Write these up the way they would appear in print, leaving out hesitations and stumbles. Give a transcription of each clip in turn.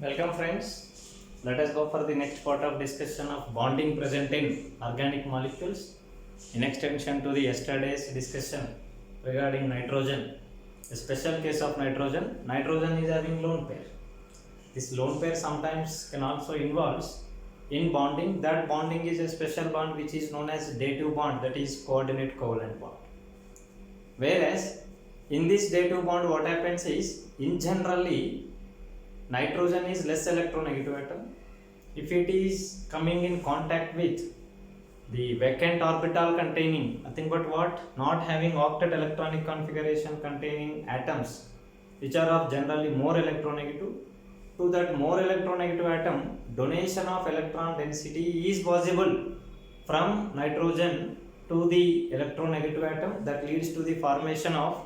Welcome friends. Let us go for the next part of discussion of bonding present in organic molecules. In extension to the yesterday's discussion regarding nitrogen, a special case of nitrogen, nitrogen is having lone pair. This lone pair sometimes can also involve in bonding. That bonding is a special bond which is known as dative bond, that is coordinate covalent bond. Whereas in this dative bond what happens is, in generally nitrogen is less electronegative atom. If it is coming in contact with the vacant orbital containing nothing but what, not having octet electronic configuration containing atoms which are of generally more electronegative, to that more electronegative atom donation of electron density is possible from nitrogen to the electronegative atom. That leads to the formation of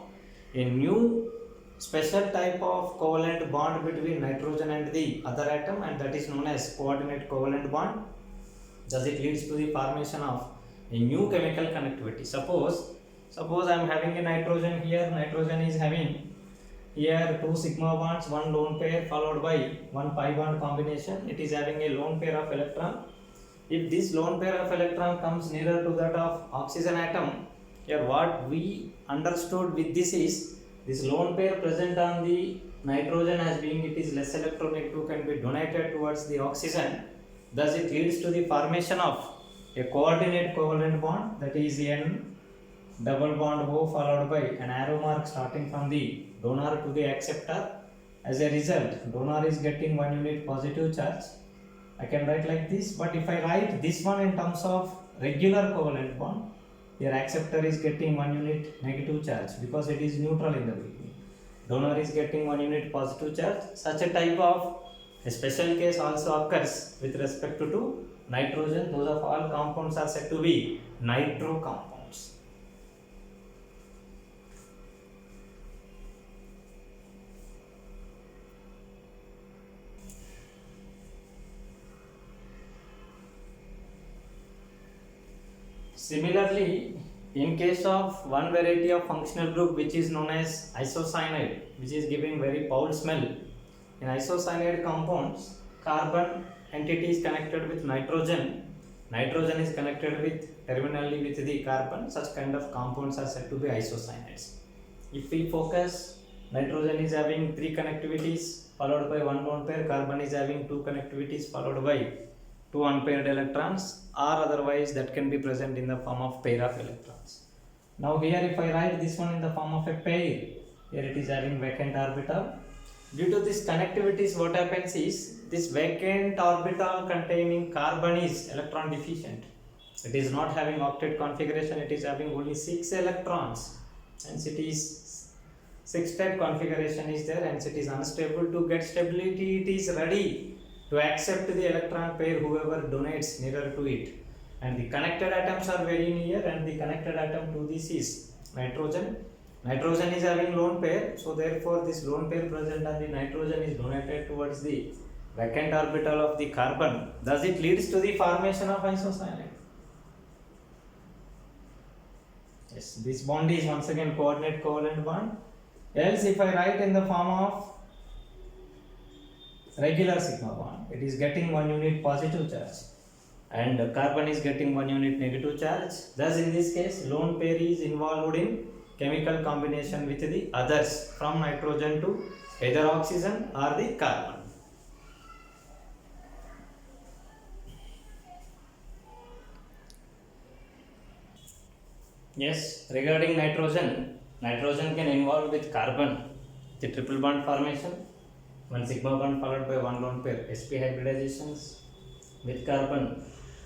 a new special type of covalent bond between nitrogen and the other atom, and that is known as coordinate covalent bond. Thus it leads to the formation of a new chemical connectivity. Suppose I am having a nitrogen here. Nitrogen is having here two sigma bonds, one lone pair followed by one pi bond combination. It is having a lone pair of electron. If this lone pair of electron comes nearer to that of oxygen atom, here what we understood with this is, this lone pair present on the nitrogen as being it is less electronegative can be donated towards the oxygen. Thus it leads to the formation of a coordinate covalent bond, that is N double bond O followed by an arrow mark starting from the donor to the acceptor. As a result, donor is getting 1 unit positive charge. I can write like this, but if I write this one in terms of regular covalent bond, your acceptor is getting 1 unit negative charge because it is neutral in the beginning. Donor is getting 1 unit positive charge. Such a type of a special case also occurs with respect to nitrogen. Those of all compounds are said to be nitro compounds. Similarly, in case of one variety of functional group which is known as isocyanide, which is giving very foul smell, in isocyanide compounds, carbon entity is connected with nitrogen, nitrogen is connected with terminally with the carbon. Such kind of compounds are said to be isocyanides. If we focus, nitrogen is having 3 connectivities followed by 1 lone pair, carbon is having 2 connectivities followed by 2 unpaired electrons, or otherwise that can be present in the form of pair of electrons. Now here if I write this one in the form of a pair, here it is having vacant orbital. Due to this connectivities, what happens is, this vacant orbital containing carbon is electron deficient. It is not having octet configuration, it is having only 6 electrons. Hence it is 6-state configuration is there, and it is unstable. To get stability, it is ready to accept the electron pair whoever donates nearer to it, and the connected atoms are very near, and the connected atom to this is nitrogen. Nitrogen is having lone pair, so therefore this lone pair present on the nitrogen is donated towards the vacant orbital of the carbon. Thus it leads to the formation of isocyanide. Yes, this bond is once again coordinate covalent bond. Else if I write in the form of regular sigma bond, it is getting 1 unit positive charge and carbon is getting 1 unit negative charge. Thus in this case, lone pair is involved in chemical combination with the others from nitrogen to either oxygen or the carbon. Yes, regarding nitrogen, nitrogen can involve with carbon, the triple bond formation, 1 sigma bond followed by 1 lone pair, sp hybridizations. With carbon,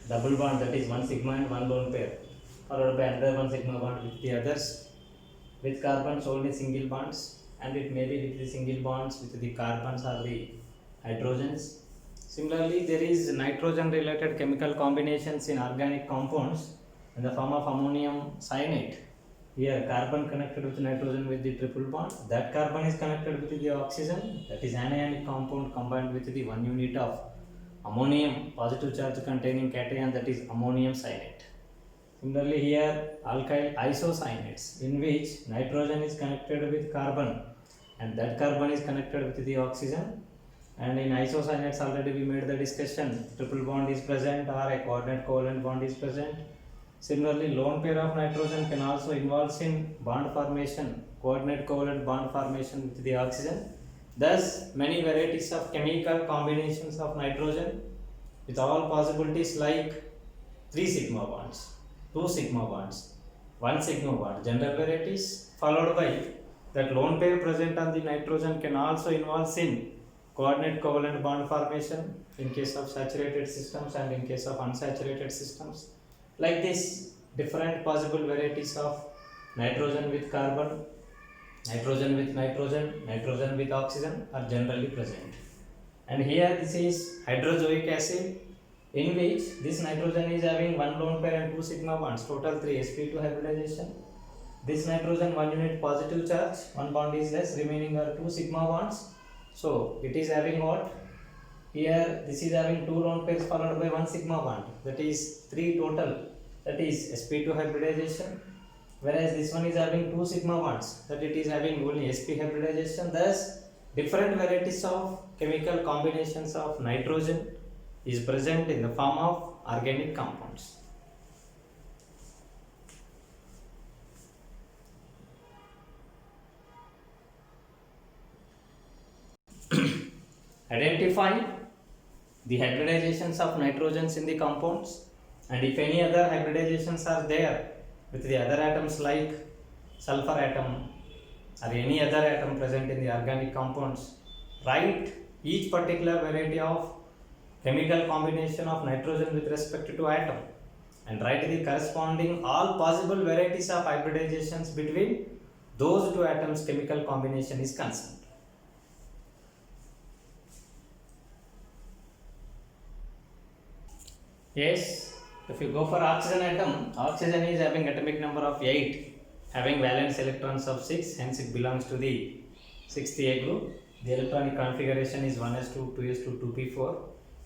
double bond, that is 1 sigma and 1 lone pair followed by another 1 sigma bond with the others. With carbons only single bonds, and it may be with the single bonds with the carbons or the hydrogens. Similarly, there is nitrogen related chemical combinations in organic compounds in the form of ammonium cyanate. Here carbon connected with nitrogen with the triple bond, that carbon is connected with the oxygen, that is anionic compound combined with the 1 unit of ammonium positive charge containing cation, that is ammonium cyanate. Similarly here alkyl isocyanates, in which nitrogen is connected with carbon and that carbon is connected with the oxygen, And in isocyanates already we made the discussion, triple bond is present or a coordinate covalent bond is present. Similarly, lone pair of nitrogen can also involve in bond formation, coordinate covalent bond formation with the oxygen. Thus many varieties of chemical combinations of nitrogen with all possibilities like 3 sigma bonds, 2 sigma bonds, 1 sigma bond, general varieties, followed by that lone pair present on the nitrogen can also involve in coordinate covalent bond formation in case of saturated systems and in case of unsaturated systems. Like this, different possible varieties of nitrogen with carbon, nitrogen with nitrogen, nitrogen with oxygen are generally present. And here this is hydrozoic acid, in which this nitrogen is having 1 lone pair and 2 sigma bonds, total 3 sp2 hybridization. This nitrogen 1 unit positive charge, 1 bond is less, remaining are 2 sigma bonds. So it is having what? Here this is having 2 lone pairs followed by 1 sigma bond, that is 3 total, that is sp2 hybridization. Whereas this one is having 2 sigma bonds, that it is having only sp hybridization. Thus different varieties of chemical combinations of nitrogen is present in the form of organic compounds. Identify the hybridizations of nitrogens in the compounds, and if any other hybridizations are there with the other atoms like sulfur atom or any other atom present in the organic compounds, write each particular variety of chemical combination of nitrogen with respect to atom and write the corresponding all possible varieties of hybridizations between those two atoms chemical combination is concerned. Yes, if you go for oxygen atom, oxygen is having atomic number of 8, having valence electrons of 6, hence it belongs to the 6th A group. The electronic configuration is 1s2, 2s2, 2p4.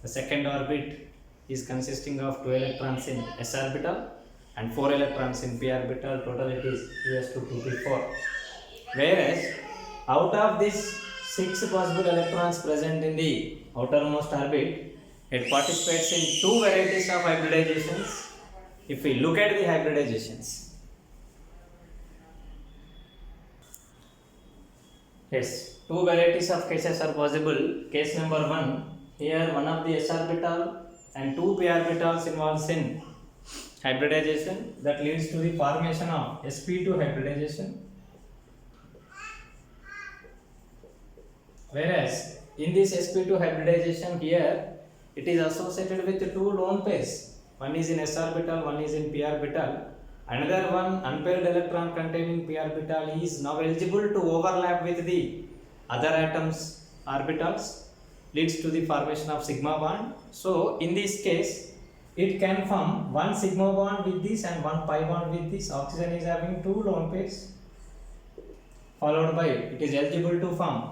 The second orbit is consisting of 2 electrons in s orbital and 4 electrons in p orbital. Total it is 2s2, 2p4. Whereas out of these 6 possible electrons present in the outermost orbit, it participates in 2 varieties of hybridizations. If we look at the hybridizations, yes, 2 varieties of cases are possible. Case number 1, here one of the s orbital and 2 p orbitals involves in hybridization that leads to the formation of sp2 hybridization. Whereas in this sp2 hybridization, here it is associated with 2 lone pairs. One is in s orbital, one is in p orbital. Another one unpaired electron containing p orbital is now eligible to overlap with the other atoms orbitals, leads to the formation of sigma bond. So in this case, it can form 1 sigma bond with this and 1 pi bond with this. Oxygen is having 2 lone pairs, followed by it is eligible to form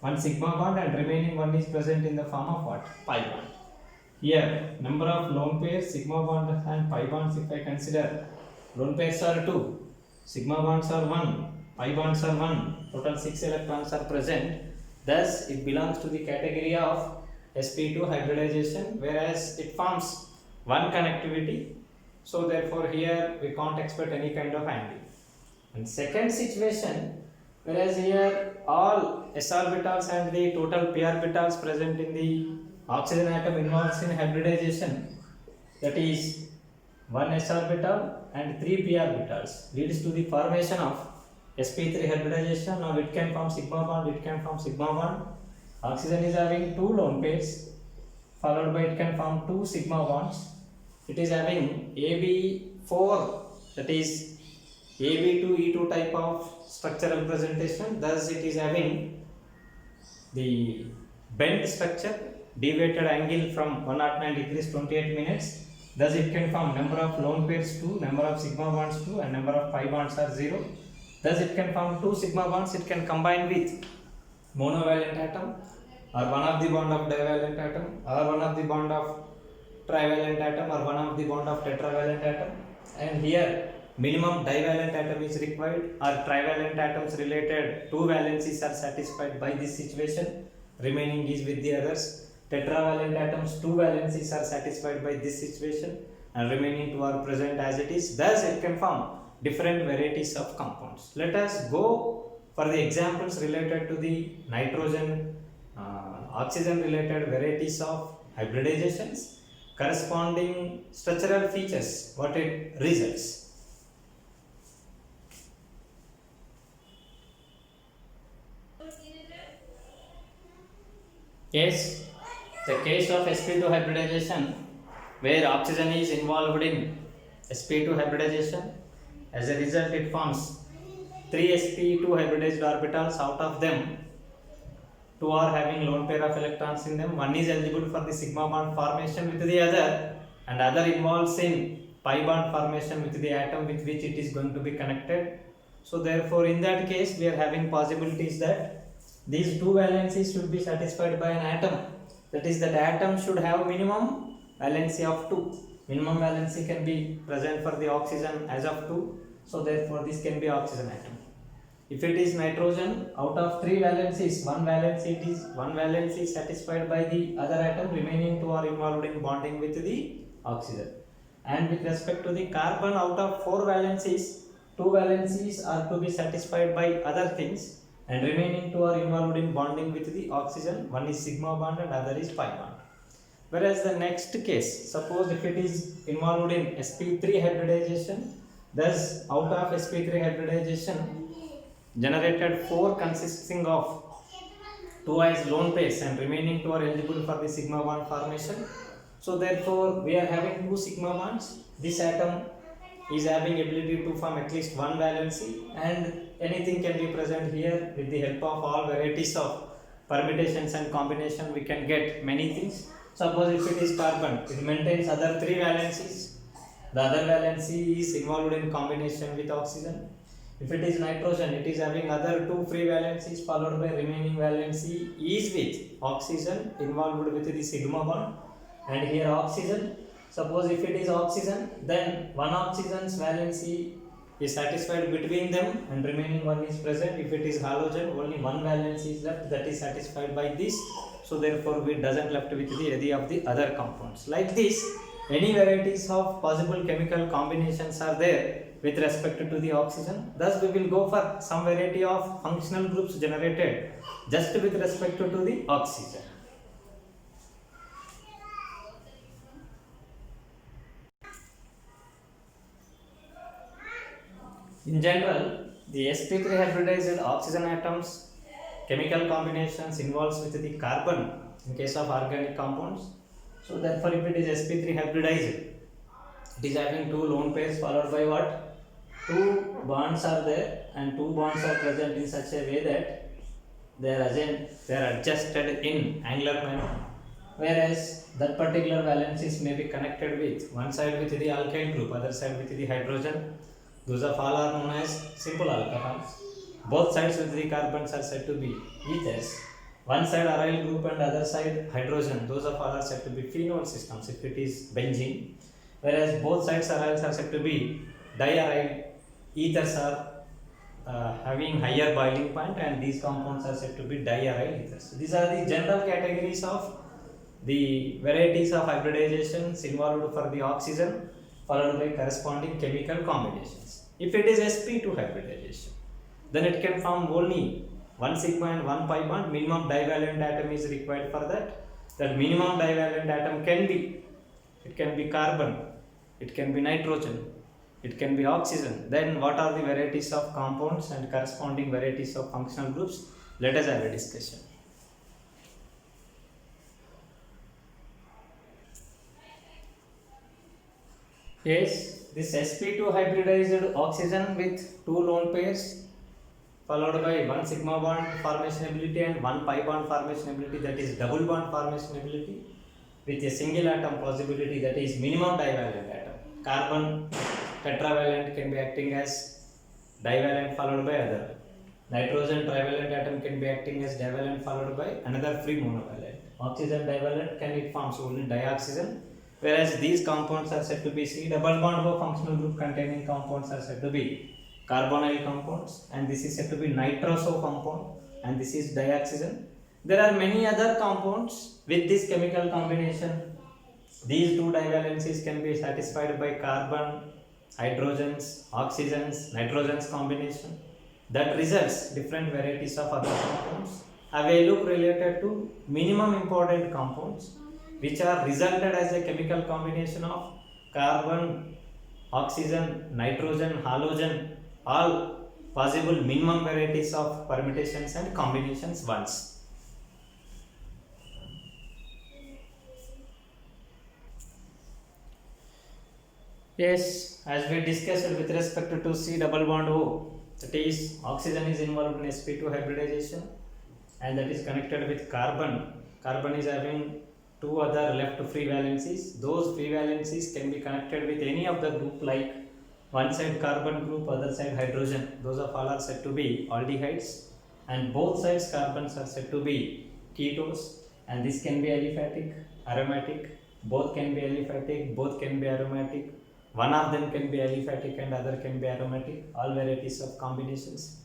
1 sigma bond and remaining one is present in the form of what? Pi bond. Here number of lone pairs, sigma bond and pi bonds, if I consider, lone pairs are 2, sigma bonds are 1, pi bonds are 1, total 6 electrons are present. Thus it belongs to the category of sp2 hybridization, whereas it forms 1 connectivity. So therefore here we can't expect any kind of angle. And second situation, whereas here all s orbitals and the total p orbitals present in the oxygen atom involves in hybridization, that is 1 s orbital and 3 p orbitals, leads to the formation of sp3 hybridization. Now it can form sigma bond, it can form sigma bond. Oxygen is having 2 lone pairs, followed by it can form 2 sigma bonds. It is having AB4, that is AB2E2 type of structural presentation. Thus it is having the bent structure, deviated angle from 109 degrees 28 minutes. Thus it can form number of lone pairs 2, number of sigma bonds 2 and number of pi bonds are 0. Thus it can form 2 sigma bonds. It can combine with monovalent atom or one of the bond of divalent atom or one of the bond of trivalent atom or one of the bond of tetravalent atom. And here minimum divalent atom is required or trivalent atoms related 2 valencies are satisfied by this situation. remaining is with the others. Tetravalent atoms, 2 valencies are satisfied by this situation and remaining 2 are present as it is. Thus it can form different varieties of compounds. Let us go for the examples related to the nitrogen, oxygen related varieties of hybridizations, corresponding structural features, what it results. Yes, the case of sp2 hybridization where oxygen is involved in sp2 hybridization, as a result it forms 3 sp2 hybridized orbitals. Out of them 2 are having lone pair of electrons in them. One is eligible for the sigma bond formation with the other, and other involves in pi bond formation with the atom with which it is going to be connected. So therefore in that case we are having possibilities that these 2 valencies should be satisfied by an atom. That is, that atom should have minimum valency of 2. Minimum valency can be present for the oxygen as of 2. So therefore this can be oxygen atom. If it is nitrogen, out of 3 valencies, one valency is satisfied by the other atom, remaining 2 are involved in bonding with the oxygen. And with respect to the carbon, out of 4 valencies, 2 valencies are to be satisfied by other things, and remaining 2 are involved in bonding with the oxygen. One is sigma bond and other is pi bond. Whereas the next case, suppose if it is involved in sp3 hybridization, thus out of sp3 hybridization generated 4 consisting of 2 as lone pairs and remaining 2 are eligible for the sigma bond formation. So therefore we are having 2 sigma bonds. This atom is having ability to form at least one valency, and anything can be present here. With the help of all varieties of permutations and combination we can get many things. Suppose if it is carbon, it maintains other 3 valencies. The other valency is involved in combination with oxygen. If it is nitrogen, it is having other 2 free valencies followed by remaining valency is with oxygen involved with the sigma bond, and here oxygen. Suppose if it is oxygen, then one oxygen's valency is satisfied between them and remaining one is present. If it is halogen, only one valency is left, that is satisfied by this. So therefore we doesn't left with the any of the other compounds. Like this, any varieties of possible chemical combinations are there with respect to the oxygen. Thus we will go for some variety of functional groups generated just with respect to the oxygen. In general, the sp3 hybridized oxygen atoms chemical combinations involves with the carbon in case of organic compounds. So therefore if it is sp3 hybridized, it is having 2 lone pairs followed by what? 2 bonds are there, and 2 bonds are present in such a way that they are adjusted in angular manner, whereas that particular valencies may be connected with one side with the alkyl group, other side with the hydrogen. Those of all are known as simple alcohols. Both sides with the carbons are said to be ethers. One side aryl group and other side hydrogen. Those of all are said to be phenol systems if it is benzene. Whereas both sides aryls are said to be diaryl. Ethers are having higher boiling point, and these compounds are said to be diaryl ethers. These are the general categories of the varieties of hybridizations involved for the oxygen, followed by corresponding chemical combinations. If it is sp2 hybridization, then it can form only one sigma and one pi bond. Minimum divalent atom is required for that. That minimum divalent atom can be carbon, it can be nitrogen, it can be oxygen. Then what are the varieties of compounds and corresponding varieties of functional groups? Let us have a discussion. Yes, this sp2 hybridized oxygen with 2 lone pairs followed by one sigma bond formation ability and one pi bond formation ability, that is double bond formation ability, with a single atom possibility, that is minimum divalent atom. Carbon tetravalent can be acting as divalent followed by other. Nitrogen trivalent atom can be acting as divalent followed by another free monovalent. Oxygen divalent can it forms only dioxygen, whereas these compounds are said to be C double bond O functional group containing compounds are said to be carbonyl compounds, and this is said to be nitroso compound, and this is dioxygen. There are many other compounds with this chemical combination. These two divalencies can be satisfied by carbon, hydrogens, oxygens, nitrogens combination. That results different varieties of other compounds. Have a look related to minimum important compounds which are resulted as a chemical combination of carbon, oxygen, nitrogen, halogen, all possible minimum varieties of permutations and combinations once. Yes, as we discussed with respect to C double bond O, that is oxygen is involved in sp2 hybridization and that is connected with carbon. Carbon is having two other left free valencies. Those free valencies can be connected with any of the group, like one side carbon group, other side hydrogen. Those of all are said to be aldehydes, and both sides carbons are said to be ketones, and this can be aliphatic, aromatic, both can be aliphatic, both can be aromatic. One of them can be aliphatic and other can be aromatic, all varieties of combinations.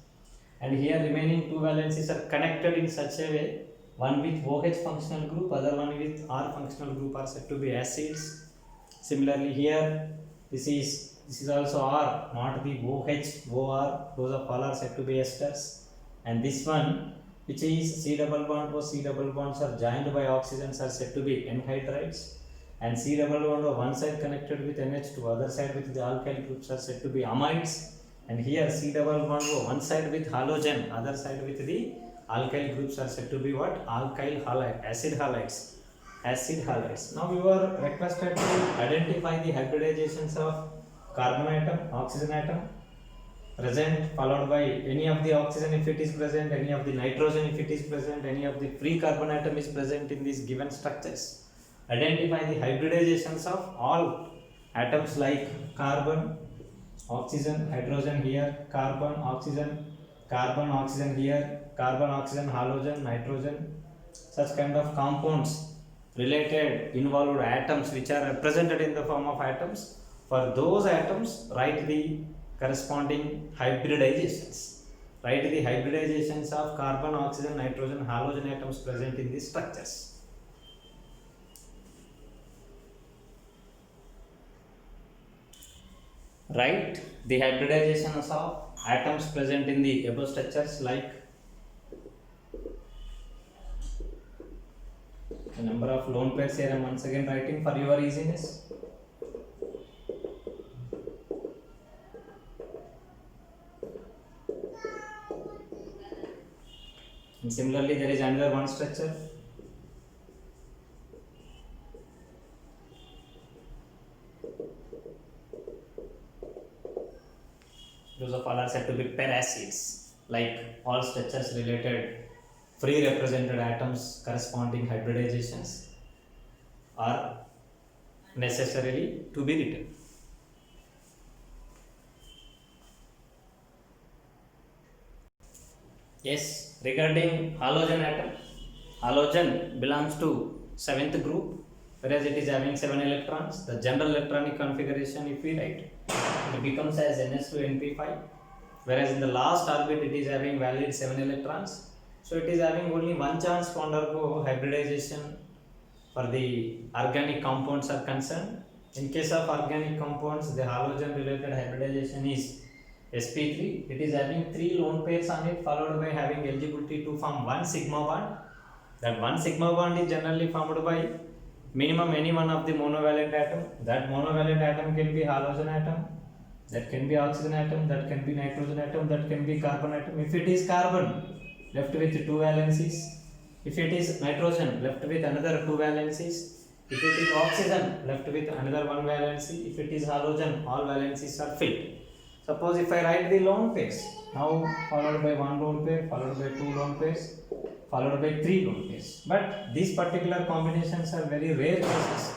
And here remaining two valencies are connected in such a way, one with OH functional group, other one with R functional group are said to be acids. Similarly here, this is also R, not the OH, OR, those of all are said to be esters. And this one, which is C double bond O, C double bonds are joined by oxygens are said to be anhydrides. And C double bond O, one side connected with NH2, other side with the alkyl groups are said to be amides. And here C double bond O, one side with halogen, other side with the alkyl groups are said to be what? Alkyl halide, acid halides. Acid halides. Now you are requested to identify the hybridizations of carbon atom, oxygen atom present, followed by any of the oxygen if it is present, any of the nitrogen if it is present, any of the free carbon atom is present in these given structures. Identify the hybridizations of all atoms like carbon, oxygen, hydrogen here, carbon, oxygen here, carbon, oxygen, halogen, nitrogen, such kind of compounds related involved atoms which are represented in the form of atoms. For those atoms, write the corresponding hybridizations. Write the hybridizations of carbon, oxygen, nitrogen, halogen atoms present in these structures. Write the hybridizations of atoms present in the above structures, like the number of lone pairs here I am once again writing for your easiness. And similarly, there is another one structure. Those of all are said to be peracids, like all structures related free represented atoms corresponding hybridizations are necessarily to be written. Yes, regarding halogen atom, halogen belongs to 7th group, whereas it is having 7 electrons. The general electronic configuration, if we write, it becomes as Ns2np5, whereas in the last orbit it is having valid 7 electrons. So it is having only one chance to undergo hybridization for the organic compounds are concerned. In case of organic compounds, the halogen related hybridization is sp3. It is having 3 lone pairs on it, followed by having eligibility to form one sigma bond. That one sigma bond is generally formed by minimum any one of the monovalent atom. That monovalent atom can be halogen atom, that can be oxygen atom, that can be nitrogen atom, that can be carbon atom. If it is carbon, left with 2 valencies. If it is nitrogen, left with another 2 valencies. If it is oxygen, left with another 1 valency. If it is halogen, all valencies are filled. Suppose if I write the lone pairs, now followed by 1 lone pair, followed by 2 lone pairs, followed by 3 lone pairs. But these particular combinations are very rare cases.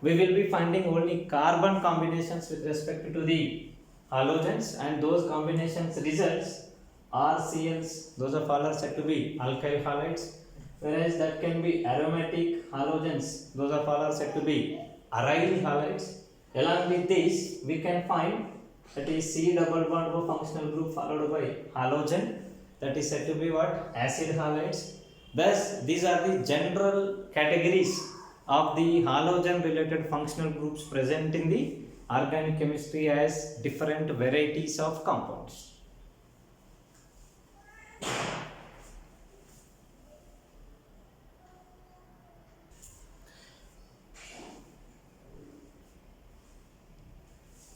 We will be finding only carbon combinations with respect to the halogens, and those combinations results RCLs, those of all are said to be alkyl halides, whereas that can be aromatic halogens, those of all are said to be aryl halides. Along with this, we can find that is C double bond O functional group followed by halogen, that is said to be what? Acid halides. Thus, these are the general categories of the halogen related functional groups present in the organic chemistry as different varieties of compounds.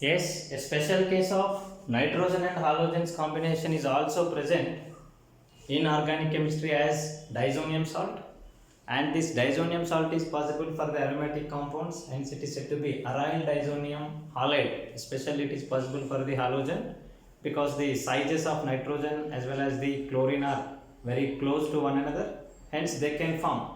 Yes, a special case of nitrogen and halogens combination is also present in organic chemistry as diazonium salt, and this diazonium salt is possible for the aromatic compounds, hence it is said to be aryl diazonium halide. Especially it is possible for the halogen because the sizes of nitrogen as well as the chlorine are very close to one another, hence they can form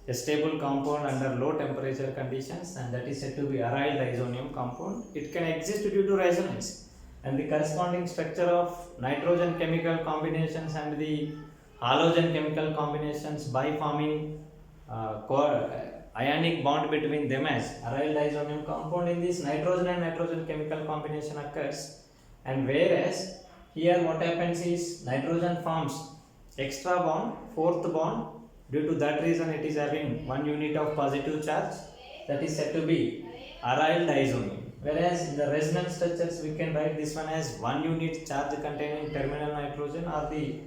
a stable compound under low temperature conditions, and that is said to be aryl diazonium compound. It can exist due to resonance, and the corresponding structure of nitrogen chemical combinations and the halogen chemical combinations by forming ionic bond between them as aryl diazonium compound. In this, nitrogen and nitrogen chemical combination occurs, and whereas here what happens is nitrogen forms extra bond, fourth bond. Due to that reason, it is having 1 unit of positive charge, that is said to be aryl diazonium. Whereas in the resonance structures, we can write this one as 1 unit charge containing terminal nitrogen or the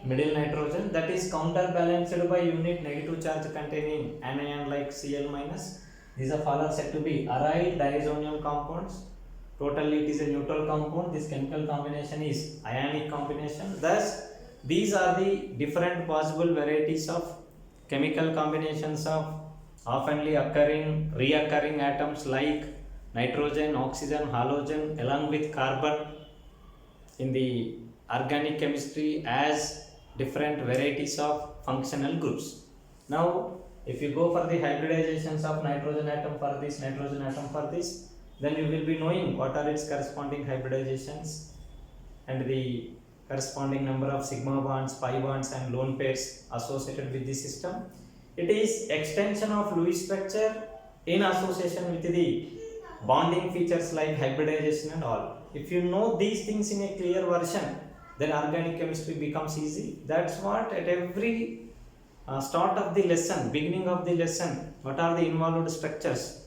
middle nitrogen, that is counterbalanced by unit negative charge containing anion like Cl minus. These are all said to be aryl diazonium compounds. Totally it is a neutral compound. This chemical combination is ionic combination. Thus, these are the different possible varieties of chemical combinations of oftenly reoccurring atoms like nitrogen, oxygen, halogen along with carbon in the organic chemistry as different varieties of functional groups. Now, if you go for the hybridizations of nitrogen atom for this, nitrogen atom for this, then you will be knowing what are its corresponding hybridizations and the corresponding number of sigma bonds, pi bonds and lone pairs associated with the system. It is extension of Lewis structure in association with the bonding features like hybridization and all. If you know these things in a clear version, then organic chemistry becomes easy. That's what at every start of the lesson, beginning of the lesson, what are the involved structures,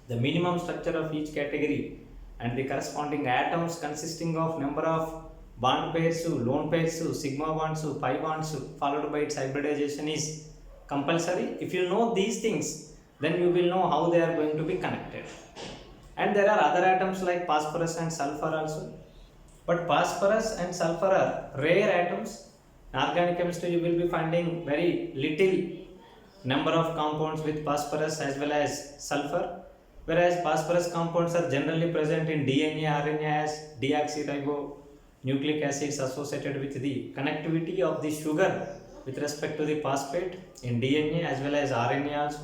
the minimum structure of each category and the corresponding atoms consisting of number of bond pairs, lone pairs, sigma bonds, pi bonds, followed by its hybridization is compulsory. If you know these things, then you will know how they are going to be connected. And there are other atoms like phosphorus and sulfur also. But phosphorus and sulfur are rare atoms. In organic chemistry, you will be finding very little number of compounds with phosphorus as well as sulfur. Whereas phosphorus compounds are generally present in DNA, RNA as deoxyribonucleic acids associated with the connectivity of the sugar with respect to the phosphate in DNA as well as RNA also.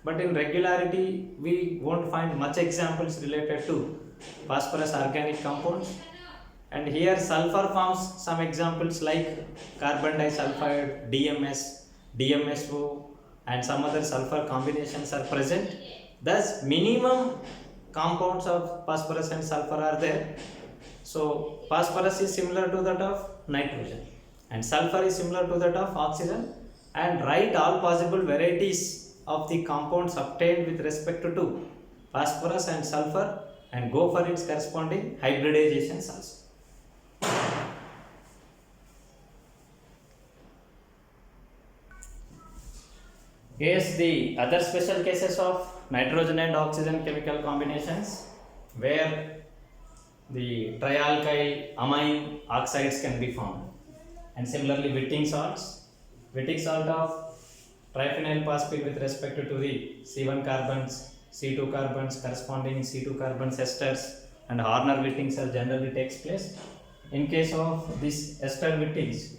But in regularity, we won't find much examples related to phosphorus organic compounds. And here sulfur forms some examples like carbon disulfide, DMS, DMSO and some other sulfur combinations are present. Thus, minimum compounds of phosphorus and sulfur are there. So, phosphorus is similar to that of nitrogen and sulfur is similar to that of oxygen, and write all possible varieties of the compounds obtained with respect to phosphorus and sulfur and go for its corresponding hybridizations also. Yes, the other special cases of nitrogen and oxygen chemical combinations where the trialkyl amine oxides can be formed, and similarly Wittig salts. Wittig salt of triphenyl phosphate with respect to the C1 carbons, C2 carbons, corresponding C2 carbons esters and Horner-Wittig cell generally takes place. In case of this ester Wittigs,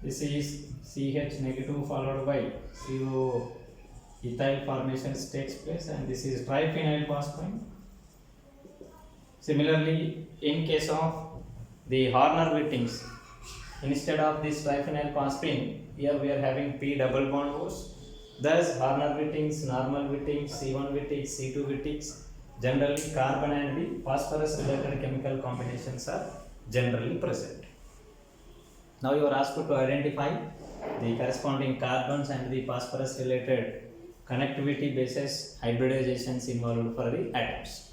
this is CH negative followed by CO ethyl formations takes place, and this is triphenyl phosphine. Similarly, in case of the Horner-Wittigs, instead of this triphenyl phosphine, here we are having P double bond O's. Thus, Horner-Wittigs, normal Wittigs, C1 Wittigs, C2 Wittigs, generally carbon and the phosphorus related chemical combinations are generally present. Now you are asked to identify the corresponding carbons and the phosphorus related connectivity basis hybridizations involved for the atoms.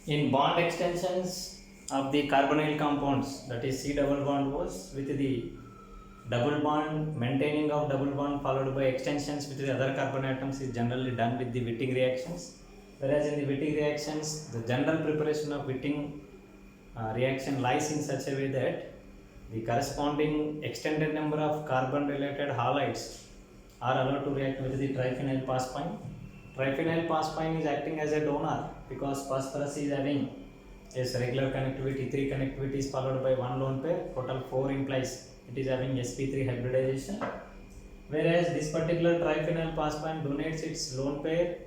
In bond extensions of the carbonyl compounds, that is C double bond O's with the double bond, maintaining of double bond followed by extensions with the other carbon atoms is generally done with the Wittig reactions. Whereas in the Wittig reactions, the general preparation of Wittig reaction lies in such a way that the corresponding extended number of carbon related halides are allowed to react with the triphenyl phosphine. Triphenyl phosphine is acting as a donor because phosphorus is having yes, regular connectivity, 3 connectivities followed by 1 lone pair, total 4 implies it is having sp3 hybridization. Whereas this particular triphenyl phosphine donates its lone pair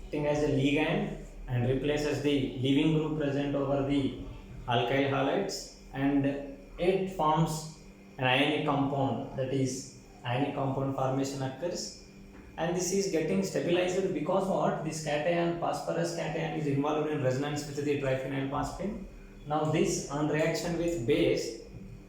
acting as a ligand and replaces the leaving group present over the alkyl halides, and it forms an ionic compound, that is ionic compound formation occurs, and this is getting stabilized because what, this cation, phosphorus cation is involved in resonance with the triphenyl phosphine. Now this on reaction with base,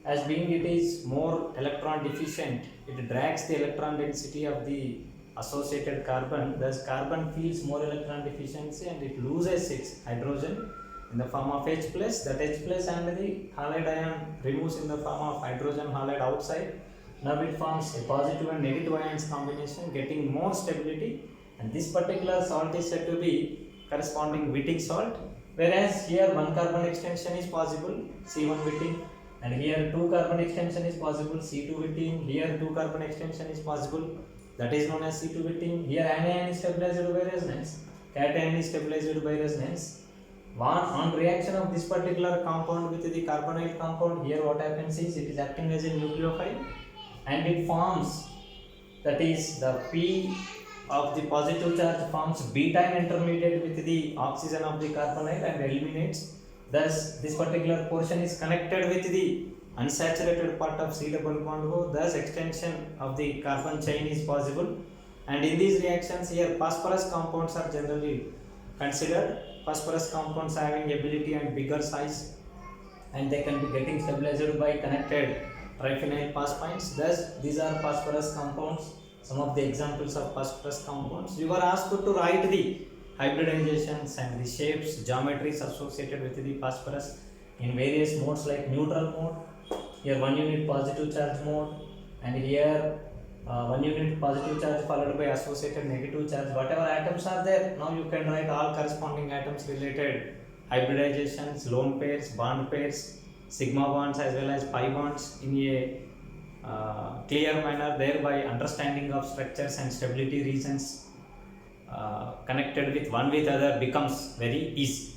as being it is more electron deficient, it drags the electron density of the associated carbon, thus carbon feels more electron deficiency and it loses its hydrogen in the form of H plus, that H plus and the halide ion removes in the form of hydrogen halide outside. Now it forms a positive and negative ions combination getting more stability, and this particular salt is said to be corresponding Wittig salt, whereas here 1 carbon extension is possible, C1 Wittig, and here 2 carbon extension is possible, C2 Wittig, here 2 carbon extension is possible, that is known as C2 Wittig. Here anion is stabilized by resonance, cation is stabilized by resonance. On reaction of this particular compound with the carbonyl compound, here what happens is it is acting as a nucleophile and it forms, that is the P of the positive charge forms beta intermediate with the oxygen of the carbonyl and eliminates. Thus this particular portion is connected with the unsaturated part of C double bond O, thus extension of the carbon chain is possible. And in these reactions here phosphorus compounds are generally considered. Phosphorus compounds having ability and bigger size, and they can be getting stabilized by connected triphenyl phosphines. Thus these are phosphorus compounds, some of the examples of phosphorus compounds. You are asked to write the hybridizations and the shapes, geometries associated with the phosphorus in various modes like neutral mode, here 1 unit positive charge mode, and here 1 unit positive charge followed by associated negative charge. Whatever atoms are there, now you can write all corresponding atoms related hybridizations, lone pairs, bond pairs, sigma bonds as well as pi bonds in a clear manner, thereby understanding of structures and stability regions connected with one with other becomes very easy.